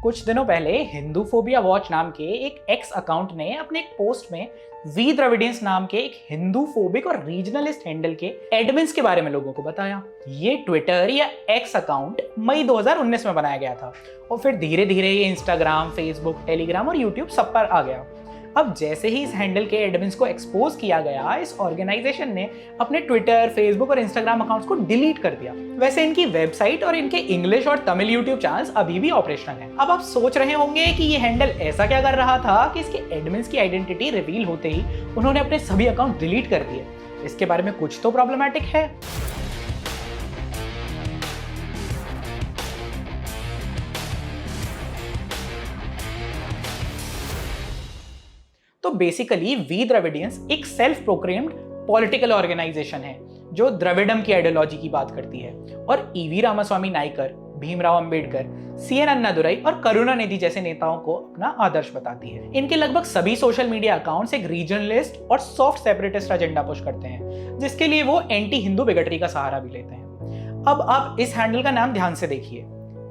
कुछ दिनों पहले हिंदूफोबिया वॉच नाम के एक एक्स अकाउंट ने अपने एक पोस्ट में वी द्रविडियंस नाम के एक हिंदूफोबिक और रीजनलिस्ट हैंडल के एडमिन्स के बारे में लोगों को बताया। ये ट्विटर या एक्स अकाउंट मई 2019 में बनाया गया था और फिर धीरे धीरे ये इंस्टाग्राम, फेसबुक, टेलीग्राम और यूट्यूब सब पर आ गया। अब जैसे ही इस हैंडल के एडमिन्स को एक्सपोज किया गया, इस ऑर्गेनाइजेशन ने अपने ट्विटर, फेसबुक और इंस्टाग्राम अकाउंट्स को डिलीट कर दिया। वैसे इनकी वेबसाइट और इनके इंग्लिश और तमिल यूट्यूब चैनल्स अभी भी ऑपरेशनल हैं। अब आप सोच रहे होंगे कि ये हैंडल ऐसा क्या कर रहा था कि इसके एडमिन्स की आइडेंटिटी रिवील होते ही उन्होंने अपने सभी अकाउंट डिलीट कर दिए। इसके बारे में कुछ तो प्रॉब्लमैटिक है। तो बेसिकली वी द्रविडियंस एक सेल्फ प्रोक्लेम्ड पॉलिटिकल ऑर्गेनाइजेशन है जो द्रविडम की आइडियोलॉजी की बात करती है और ईवी रामास्वामी नायकर, भीमराव अंबेडकर, सीएन अन्नादुरई और करुणानिधि जैसे नेताओं को अपना आदर्श बताती है। इनके लगभग सभी सोशल मीडिया अकाउंट्स एक रीजनलिस्ट और सॉफ्ट सेपरेटिस्ट एजेंडा पुश करते हैं, जिसके लिए वो एंटी हिंदू बिगटरी का सहारा भी लेते हैं। अब आप इस हैंडल का नाम ध्यान से देखिए,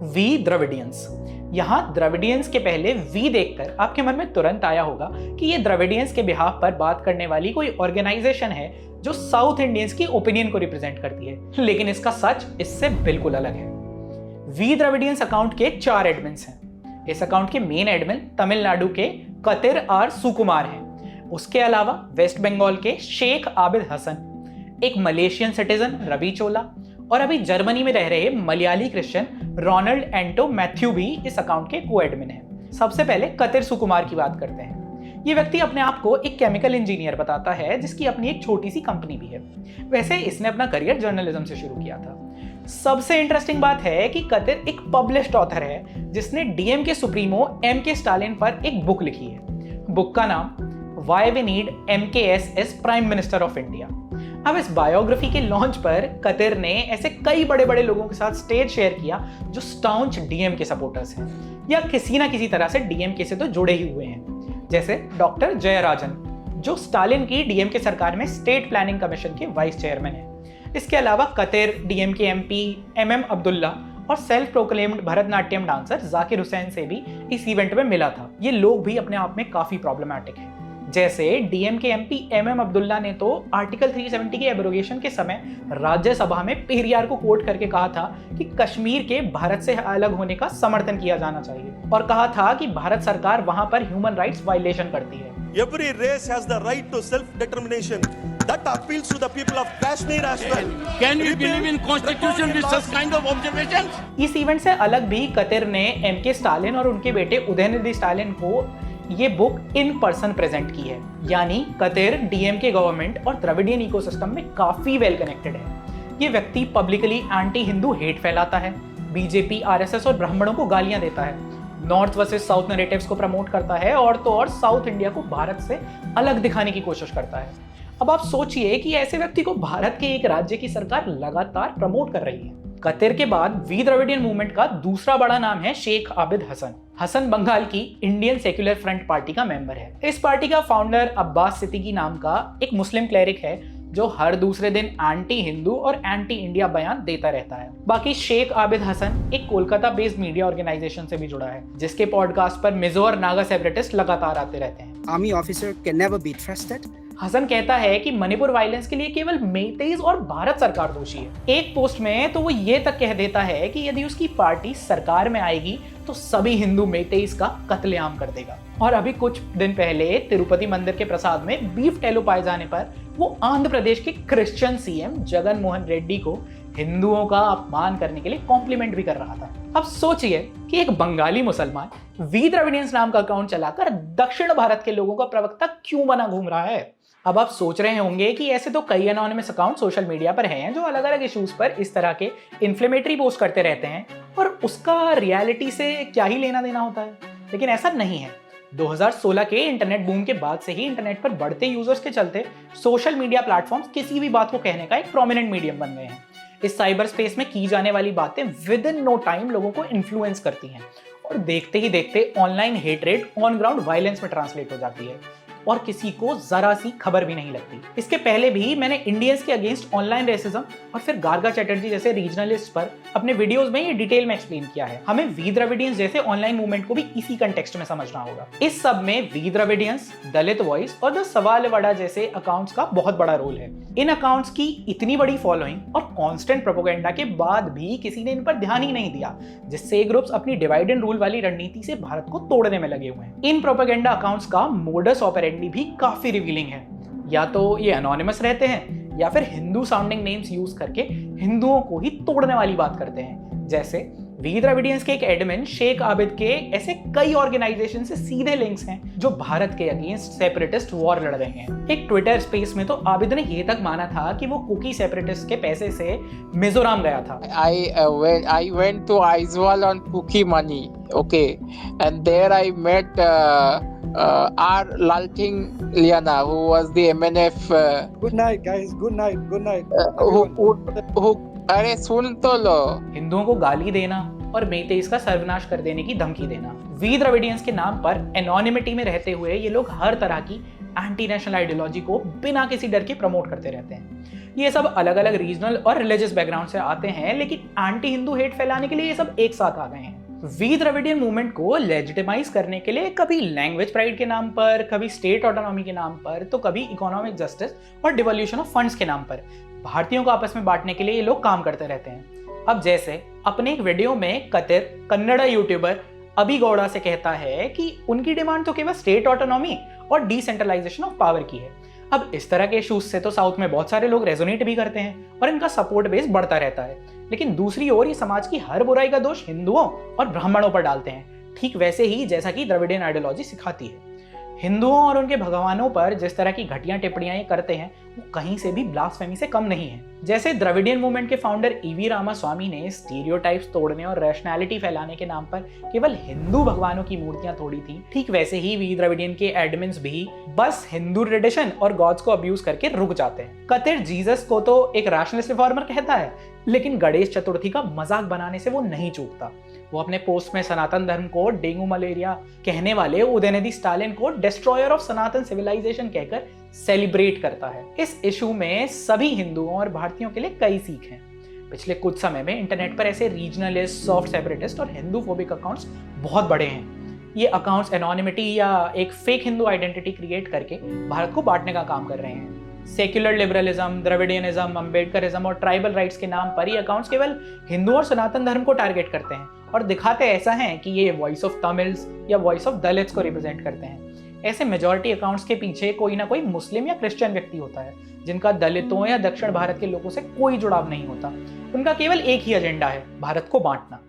वी द्रविडियंस। यहां द्रविडियंस के पहले वी देखकर आपके मन में तुरंत आया होगा कि ये द्रविडियंस के बिहाफ पर बात करने वाली कोई ऑर्गेनाइजेशन है जो साउथ इंडियंस की ओपिनियन को रिप्रेजेंट करती है, लेकिन इसका सच इससे बिल्कुल अलग है। वी द्रविडियंस अकाउंट के 4 एडमिन्स हैं। इस अकाउंट के मेन एडमिन तमिलनाडु के कतिर आर सुकुमार हैं। उसके अलावा वेस्ट बंगाल के शेख आबिद हसन, एक मलेशियन सिटीजन रवि चोला और अभी जर्मनी में रह रहे मलयाली क्रिश्चियन रोनाल्ड एंटो मैथ्यू भी इस अकाउंट के को एडमिन हैं। सबसे पहले कतिर सुकुमार की बात करते हैं। ये व्यक्ति अपने आप को एक केमिकल इंजीनियर बताता है जिसकी अपनी एक छोटी सी कंपनी भी है। वैसे इसने अपना करियर जर्नलिज्म से शुरू किया था। सबसे इंटरेस्टिंग बात है कि कतिर एक पब्लिश्ड ऑथर है जिसने डीएम के सुप्रीमो एम.के. स्टालिन पर एक बुक लिखी है। बुक का नाम why we need MKS as prime minister of India. अब इस बायोग्राफी के लॉन्च पर कतिर ने ऐसे कई बड़े बड़े लोगों के साथ स्टेज शेयर किया जो स्टाउंच डीएम के सपोर्टर्स हैं या किसी ना किसी तरह से डीएमके से तो जुड़े ही हुए हैं, जैसे डॉक्टर जयराजन जो स्टालिन की डीएमके सरकार में स्टेट प्लानिंग कमीशन के वाइस चेयरमैन हैं। इसके अलावा कतिर डीएमके एमपी एमएम अब्दुल्ला और self proclaimed Bharatanatyam dancer Zakir Hussain से भी इस इवेंट में मिला था। ये लोग भी अपने आप में काफी प्रॉब्लमैटिक हैं। जैसे डीएमके एमपी एमएम अब्दुल्ला ने तो आर्टिकल 370 के एब्रोगेशन के समय राज्यसभा में पेरियार को कोट करके कहा था कि कश्मीर के भारत से अलग होने का समर्थन किया जाना चाहिए और कहा था कि भारत सरकार वहां पर ह्यूमन राइट्स वायलेशन करती है। Every race has the right to self-determination. That appeals to the people of Kashmir as well. Can we believe in constitution with such kind of observations? इस इवेंट से अलग भी कतिर ने एम.के. स्टालिन और उनके बेटे उदयनिधि स्टालिन को ये बुक इन पर्सन प्रेजेंट की है। यानी कतिर डीएमके गवर्नमेंट और द्रविडियन इकोसिस्टम में काफी वेल कनेक्टेड है। ये व्यक्ति पब्लिकली एंटी हिंदू हेट फैलाता है, बीजेपी, आरएसएस और ब्राह्मणों को गालियां देता है, नॉर्थ वर्सेस साउथ नैरेटिव्स को प्रमोट करता है और तो और साउथ इंडिया को भारत से अलग दिखाने की कोशिश करता है। अब आप सोचिए कि ऐसे व्यक्ति को भारत के एक राज्य की सरकार लगातार प्रमोट कर रही है। कतिर के बाद वी द्रविडियन मूवमेंट का दूसरा बड़ा नाम है शेख आबिद हसन। हसन बंगाल की इंडियन सेक्युलर फ्रंट पार्टी का मेंबर है। इस पार्टी का फाउंडर अब्बास सिद्दीकी नाम का एक मुस्लिम क्लेरिक है जो हर दूसरे दिन एंटी हिंदू और एंटी इंडिया बयान देता रहता है। बाकी शेख आबिद हसन एक कोलकाता बेस्ड मीडिया ऑर्गेनाइजेशन से भी जुड़ा है जिसके पॉडकास्ट पर मिजो और नागा सेपरेटिस्ट लगातार आते रहते हैं। Army officer can never be trusted. Hasan कहता है कि मणिपुर वायलेंस के लिए केवल मेतेईज और भारत सरकार दोषी है। एक पोस्ट में तो वो ये तक कह देता है कि यदि उसकी पार्टी सरकार में आएगी तो सभी हिंदू मेतेईज का कत्लेआम कर देगा। और अभी कुछ दिन पहले तिरुपति मंदिर के प्रसाद में बीफ टेलो पाए जाने पर वो आंध्र प्रदेश के क्रिश्चियन सीएम जगन मोहन रेड्डी को हिंदुओं का अपमान करने के लिए कॉम्प्लीमेंट भी कर रहा था। अब सोचिए कि एक बंगाली मुसलमान वी द्रविडियंस नाम का अकाउंट चलाकर दक्षिण भारत के लोगों का प्रवक्ता क्यों बना घूम रहा है। अब आप सोच रहे होंगे कि ऐसे तो कई एनोनिमस अकाउंट सोशल मीडिया पर हैं जो अलग अलग इश्यूज पर इस तरह के इन्फ्लेमेटरी पोस्ट करते रहते हैं और उसका रियलिटी से क्या ही लेना देना होता है, लेकिन ऐसा नहीं है। 2016 के इंटरनेट बूम के बाद से ही इंटरनेट पर बढ़ते यूजर्स के चलते सोशल मीडिया प्लेटफॉर्म्स किसी भी बात को कहने का एक प्रोमिनेंट मीडियम बन गए हैं। इस साइबर स्पेस में की जाने वाली बातें विद इन नो टाइम लोगों को इन्फ्लुएंस करती हैं और देखते ही देखते online hate rate on ground violence में ट्रांसलेट हो जाती है। और किसी को जरा सी खबर भी नहीं लगती। इसके पहले भी मैंने इंडियंस के अगेंस्ट ऑनलाइन रेसिज्म और फिर गार्गा चैटर्जी जैसे रीजनलिस्ट पर अपने वीडियोस में ये डिटेल में एक्सप्लेन किया है। हमें वी द्रविडियंस जैसे ऑनलाइन मूवमेंट को भी इसी कंटेक्स्ट में समझना होगा। इस सब में वी द्रविडियंस, दलित वॉइस और द सवालवाड़ा जैसे अकाउंट्स का बहुत बड़ा रोल है। इन अकाउंट्स की इतनी बड़ी फॉलोइंग और कांस्टेंट प्रोपेगेंडा के बाद भी किसी ने इन पर ध्यान ही नहीं दिया, जिससे ये ग्रुप्स अपनी डिवाइड एंड रूल वाली रणनीति से भारत को तोड़ने में लगे हुए हैं। इन प्रोपेगेंडा अकाउंट्स का मोडस ऑपरेंडी भी काफी रिवीलिंग है। या तो ये एनोनिमस रहते हैं या फिर हिंदू साउंडिंग नेम्स यूज करके हिंदुओं को ही तोड़ने वाली बात करते हैं। जैसे वी द्रविडियंस के एक एडमिन शेख आबिद के ऐसे कई ऑर्गेनाइजेशन से सीधे लिंक्स हैं जो भारत के अगेंस्ट सेपरेटिस्ट वॉर लड़ रहे हैं। एक ट्विटर स्पेस में तो आबिद ने ये तक माना था कि वो कुकी सेपरेटिस्ट के पैसे से मिजोरम गया था। I went to Aizawl on Kuki money, okay, and there I met R. Lalting Liana, who was the MNF. Good night, guys. Good night. Good night. Who अरे सुन तो लो। हिंदुओं को गाली देना और मेतेईस का सर्वनाश कर देने की धमकी देना। वी द्रविडियंस के नाम पर एनोनिमिटी में रहते हुए ये लोग हर तरह की एंटी नेशनल आइडियोलॉजी को बिना किसी डर के प्रमोट करते रहते हैं। ये सब अलग अलग रीजनल और रिलीजियस बैकग्राउंड से आते हैं, लेकिन एंटी हिंदू हेट फैलाने के लिए ये सब एक साथ आ गए हैं। वी द्रविडियन मूवमेंट को लेजिटिमाइज करने के लिए कभी लैंग्वेज प्राइड के नाम पर, कभी स्टेट ऑटोनॉमी के नाम पर, तो कभी इकोनॉमिक जस्टिस और डिवोल्यूशन ऑफ फंड्स के नाम पर भारतीयों को आपस में बांटने के लिए ये लोग काम करते रहते हैं। अब जैसे अपने एक वीडियो में कतिर कन्नड़ा यूट्यूबर अभी गौड़ा से कहता है कि उनकी डिमांड तो केवल स्टेट ऑटोनॉमी और डिसेंट्रलाइजेशन ऑफ पावर की है। अब इस तरह के इश्यूज से तो साउथ में बहुत सारे लोग रेजोनेट भी करते हैं और इनका सपोर्ट बेस बढ़ता रहता है, लेकिन दूसरी ओर ये समाज की हर बुराई का दोष हिंदुओं और ब्राह्मणों पर डालते हैं, ठीक वैसे ही जैसा कि द्रविडियन आइडियोलॉजी सिखाती है। हिंदुओं और उनके भगवानों पर जिस तरह की घटिया टिप्पणियां ये करते हैं वो कहीं से भी ब्लास्फेमी से कम नहीं है। जैसे द्रविडियन मूवमेंट के फाउंडर ईवी रामास्वामी ने स्टीरियोटाइप्स तोड़ने और रैशनैलिटी फैलाने के नाम पर केवल हिंदू भगवानों की मूर्तियां तोड़ी थी, ठीक वैसे ही वी द्रविडियन के एडमिन्स भी बस हिंदू ट्रेडिशन और गॉड्स को अब्यूज करके रुक जाते हैं। कतिर जीसस को तो एक रैशनलिस्ट रिफॉर्मर कहता है, लेकिन गणेश चतुर्थी का मजाक बनाने से वो नहीं चूकता। वो अपने पोस्ट में सनातन धर्म को डेंगू मलेरिया कहने वाले उदयनिधि स्टालिन को डिस्ट्रॉयर ऑफ सनातन सिविलाइजेशन कहकर सेलिब्रेट करता है। इस इशू में सभी हिंदुओं और भारतीयों के लिए कई सीख हैं। पिछले कुछ समय में इंटरनेट पर ऐसे रीजनलिस्ट, सॉफ्ट सेपरेटिस्ट और हिंदू फोबिक अकाउंट्स बहुत बड़े हैं। ये अकाउंट्स एनोनिमिटी या एक फेक हिंदू आइडेंटिटी क्रिएट करके भारत को बांटने का काम कर रहे हैं। सेक्युलर लिबरलिज्म, द्रविडियनिज्म, अम्बेडकरिज्म और ट्राइबल राइट्स के नाम पर ये अकाउंट्स केवल हिंदू और सनातन धर्म को टारगेट करते हैं और दिखाते ऐसा हैं कि ये वॉइस ऑफ तमिल्स या वॉइस ऑफ दलित्स को रिप्रेजेंट करते हैं। ऐसे मेजॉरिटी अकाउंट्स के पीछे कोई ना कोई मुस्लिम या क्रिश्चियन व्यक्ति होता है जिनका दलितों या दक्षिण भारत के लोगों से कोई जुड़ाव नहीं होता। उनका केवल एक ही एजेंडा है, भारत को बांटना।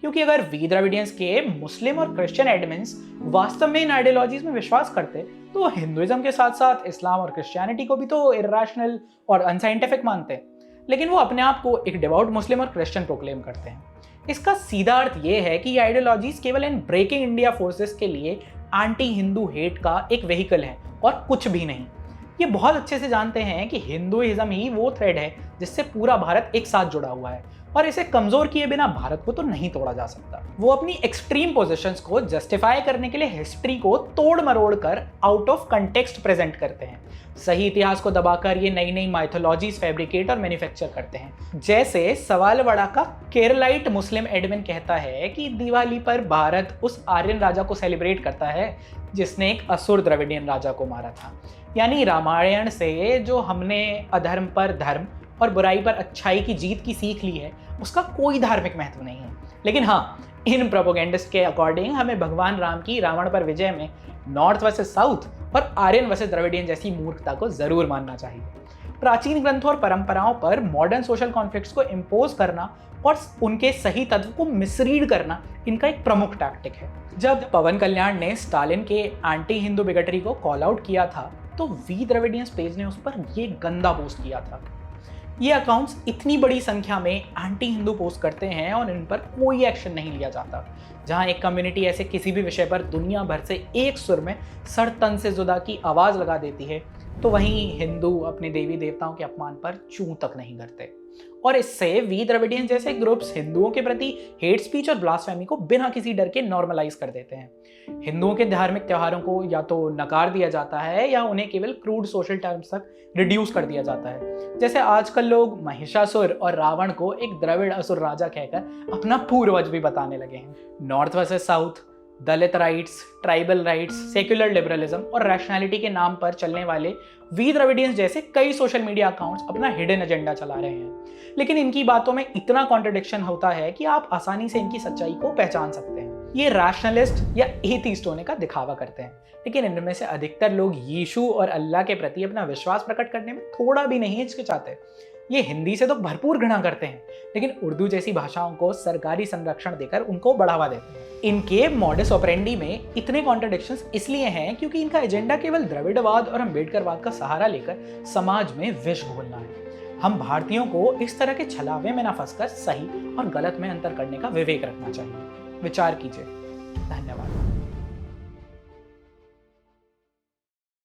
क्योंकि अगर वी द्रविडियंस के मुस्लिम और क्रिश्चियन एडमिन्स वास्तव में इन आइडियोलॉजीज में विश्वास करते तो हिंदुइज्म के साथ साथ इस्लाम और क्रिश्चियनिटी को भी तो इर्रेशनल और अनसाइंटिफिक मानते हैं, लेकिन वो अपने आप को एक डिवोट मुस्लिम और क्रिश्चियन प्रोक्लेम करते हैं। इसका सीधा अर्थ ये है कि ये आइडियोलॉजीज केवल इन ब्रेकिंग इंडिया फोर्सेस के लिए एंटी हिंदू हेट का एक व्हीकल है और कुछ भी नहीं। ये बहुत अच्छे से जानते हैं कि हिंदुइज्म ही वो थ्रेड है जिससे पूरा भारत एक साथ जुड़ा हुआ है और इसे कमजोर किए बिना भारत को तो नहीं तोड़ा जा सकता। वो अपनी एक्सट्रीम पोजीशंस को जस्टिफाई करने के लिए हिस्ट्री को तोड़ मरोड़ कर आउट ऑफ कंटेक्स्ट प्रेजेंट करते हैं। सही इतिहास को दबाकर ये नई नई माइथोलॉजीज फैब्रिकेट और मैन्युफैक्चर करते हैं। जैसे सवालवाड़ा का केरलाइट मुस्लिम एडमिन कहता है कि दिवाली पर भारत उस आर्यन राजा को सेलिब्रेट करता है जिसने एक असुर द्रविडियन राजा को मारा था। यानी रामायण से जो हमने अधर्म पर धर्म और बुराई पर अच्छाई की जीत की सीख ली है उसका कोई धार्मिक महत्व नहीं है। लेकिन हाँ, इन प्रोपेगेंडिस्ट के अकॉर्डिंग हमें भगवान राम की रावण पर विजय में नॉर्थ वर्सेस साउथ और आर्यन वर्सेस द्रविडियन जैसी मूर्खता को जरूर मानना चाहिए। प्राचीन ग्रंथों और परंपराओं पर मॉडर्न सोशल कॉन्फ्लिक्ट्स को इम्पोज करना और उनके सही तत्व को मिसरीड करना इनका एक प्रमुख टैक्टिक है। जब पवन कल्याण ने स्टालिन के एंटी हिंदू बिगटरी को कॉल आउट किया था तो वी द्रविडियंस पेज ने उस पर ये गंदा पोस्ट किया था। ये अकाउंट्स इतनी बड़ी संख्या में एंटी हिंदू पोस्ट करते हैं और इन पर कोई एक्शन नहीं लिया जाता। जहां एक कम्युनिटी ऐसे किसी भी विषय पर दुनिया भर से एक सुर में सर तन से जुदा की आवाज लगा देती है, तो वहीं हिंदू अपने देवी देवताओं के अपमान पर चूं तक नहीं करते। और इससे वी द्रविडियन जैसे ग्रुप्स हिंदुओं के प्रति हेट स्पीच और ब्लास्फेमी को बिना किसी डर के नॉर्मलाइज कर देते हैं। हिंदुओं के धार्मिक त्योहारों को या तो नकार दिया जाता है या उन्हें केवल क्रूड सोशल टर्म्स तक रिड्यूस कर दिया जाता है। जैसे आजकल लोग महिषासुर और रावण को एक द्रविड़ असुर राजा कहकर अपना पूर्वज भी बताने लगे हैं। North versus south, Dalit rights, tribal rights, secular liberalism और रैशनैलिटी के नाम पर चलने वाले वी द्रविडियंस जैसे कई सोशल मीडिया अकाउंट्स अपना हिडन एजेंडा चला रहे हैं, लेकिन इनकी बातों में इतना कॉन्ट्रडिक्शन होता है कि आप आसानी से इनकी सच्चाई को पहचान सकते हैं। ये रैशनलिस्ट या एथीस्ट होने का दिखावा करते हैं, लेकिन इनमें से अधिकतर लोग यीशु और अल्लाह के प्रति अपना विश्वास प्रकट करने में थोड़ा भी नहीं हिचकिचाते। ये हिंदी से तो भरपूर घृणा करते हैं, लेकिन उर्दू जैसी भाषाओं को सरकारी संरक्षण देकर उनको बढ़ावा देते हैं। इनके मॉडस ऑपरेंडी में इतने कॉन्ट्रडिक्शंस इसलिए हैं क्योंकि इनका एजेंडा केवल द्रविड़वाद और अम्बेडकरवाद का सहारा लेकर समाज में विष घोलना है। हम भारतीयों को इस तरह के छलावे में न फंसकर सही और गलत में अंतर करने का विवेक रखना चाहिए। विचार कीजिए। धन्यवाद।